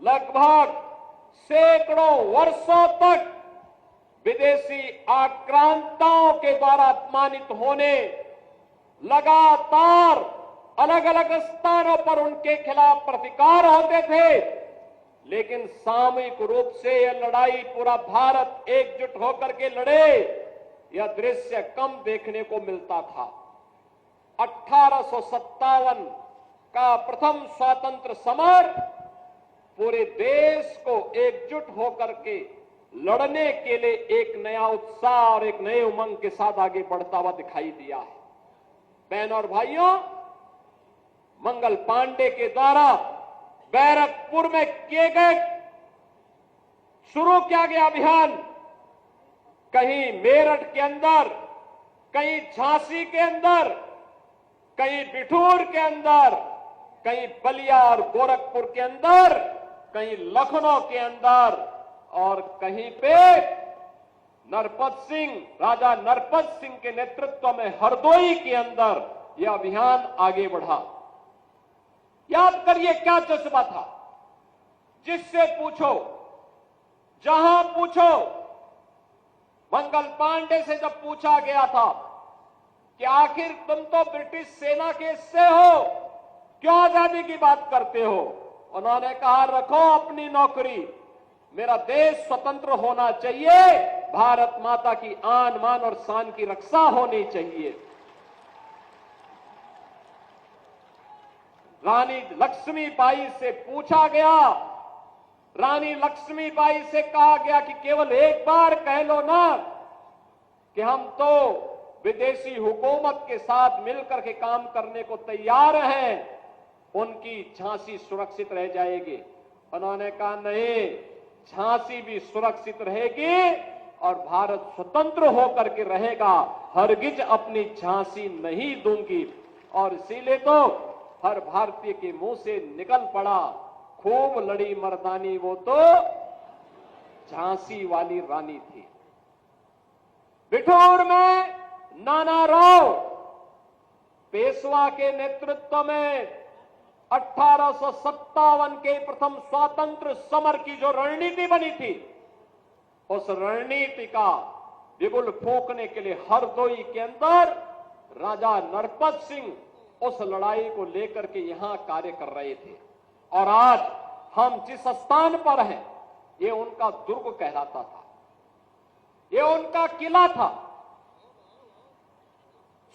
लगभग सैकड़ों वर्षों तक विदेशी आक्रांताओं के द्वारा अपमानित होने, लगातार अलग अलग स्थानों पर उनके खिलाफ प्रतिकार होते थे, लेकिन सामूहिक रूप से यह लड़ाई पूरा भारत एकजुट होकर के लड़े, यह दृश्य कम देखने को मिलता था। 1857 का प्रथम स्वतंत्र समर पूरे देश को एकजुट होकर के लड़ने के लिए एक नया उत्साह और एक नए उमंग के साथ आगे बढ़ता हुआ दिखाई दिया है। बहनों और भाइयों, मंगल पांडे के द्वारा बैरकपुर में शुरू किया गया अभियान कहीं मेरठ के अंदर, कहीं झांसी के अंदर, कहीं बिठूर के अंदर, कहीं बलिया और गोरखपुर के अंदर, कहीं लखनऊ के अंदर और कहीं पे राजा नरपत सिंह के नेतृत्व में हरदोई के अंदर यह अभियान आगे बढ़ा। याद करिए क्या जज्बा था। जिससे पूछो, जहां पूछो, मंगल पांडे से जब पूछा गया था कि आखिर तुम तो ब्रिटिश सेना के हिस्से हो, क्यों आजादी की बात करते हो, उन्होंने कहा रखो अपनी नौकरी, मेरा देश स्वतंत्र होना चाहिए, भारत माता की आन मान और शान की रक्षा होनी चाहिए। रानी लक्ष्मीबाई से पूछा गया, रानी लक्ष्मीबाई से कहा गया कि केवल एक बार कह लो ना कि हम तो विदेशी हुकूमत के साथ मिलकर के काम करने को तैयार हैं, उनकी झांसी सुरक्षित रह जाएगी। उन्होंने कहा नहीं, झांसी भी सुरक्षित रहेगी और भारत स्वतंत्र होकर के रहेगा, हरगिज अपनी झांसी नहीं दूंगी। और इसीलिए तो हर भारतीय के मुंह से निकल पड़ा, खूब लड़ी मर्दानी वो तो झांसी वाली रानी थी। बिठूर में नाना राव पेशवा के नेतृत्व में 1857 के प्रथम स्वातंत्र समर की जो रणनीति बनी थी, उस रणनीति का बिगुल फूंकने के लिए हरदोई के अंदर राजा नरपत सिंह उस लड़ाई को लेकर के यहां कार्य कर रहे थे। और आज हम जिस स्थान पर हैं, ये उनका दुर्ग कहलाता था, ये उनका किला था।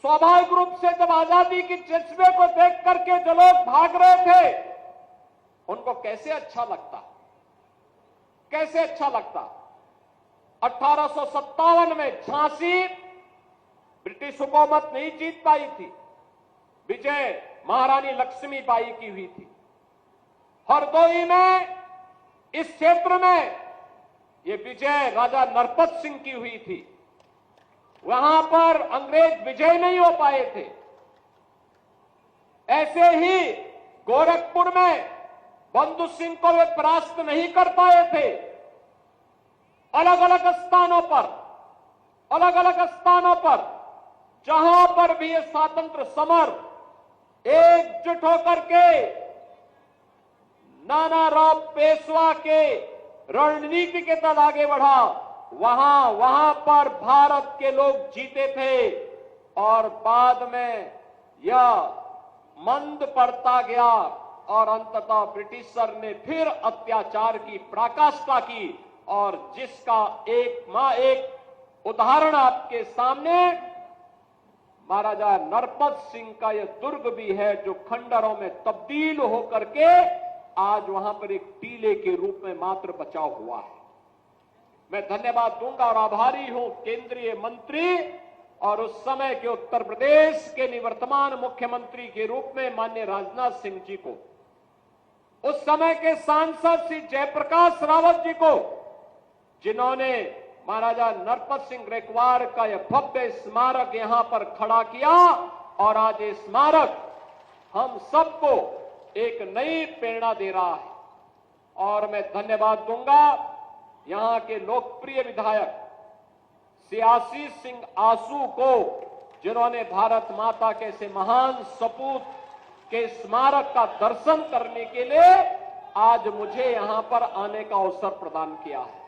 स्वाभाविक रूप से जब आजादी की जज्बे को देख करके जो लोग भाग रहे थे, उनको कैसे अच्छा लगता, कैसे अच्छा लगता। 1857 में झांसी ब्रिटिश हुकूमत नहीं जीत पाई थी, विजय महारानी लक्ष्मीबाई की हुई थी। हरदोई में, इस क्षेत्र में ये विजय राजा नरपत सिंह की हुई थी। वहां पर अंग्रेज विजय नहीं हो पाए थे। ऐसे ही गोरखपुर में बंधु सिंह को वे परास्त नहीं कर पाए थे। अलग अलग स्थानों पर जहां पर भी ये स्वतंत्र समर एकजुट होकर के नाना राव पेशवा के रणनीति के तहत आगे बढ़ा, वहां पर भारत के लोग जीते थे। और बाद में यह मंद पड़ता गया और अंततः ब्रिटिशर ने फिर अत्याचार की पराकाष्ठा की। और जिसका एक उदाहरण आपके सामने महाराजा नरपत सिंह का यह दुर्ग भी है, जो खंडरों में तब्दील होकर के आज वहां पर एक टीले के रूप में मात्र बचा हुआ है। मैं धन्यवाद दूंगा और आभारी हूं केंद्रीय मंत्री और उस समय के उत्तर प्रदेश के निवर्तमान मुख्यमंत्री के रूप में माननीय राजनाथ सिंह जी को, उस समय के सांसद श्री जयप्रकाश रावत जी को, जिन्होंने महाराजा नरपत सिंह ग्रेकवार का यह भव्य स्मारक यहां पर खड़ा किया। और आज ये स्मारक हम सबको एक नई प्रेरणा दे रहा है। और मैं धन्यवाद दूंगा यहां के लोकप्रिय विधायक श्री आशीष सिंह आसू को, जिन्होंने भारत माता के ऐसे महान सपूत के स्मारक का दर्शन करने के लिए आज मुझे यहां पर आने का अवसर प्रदान किया है।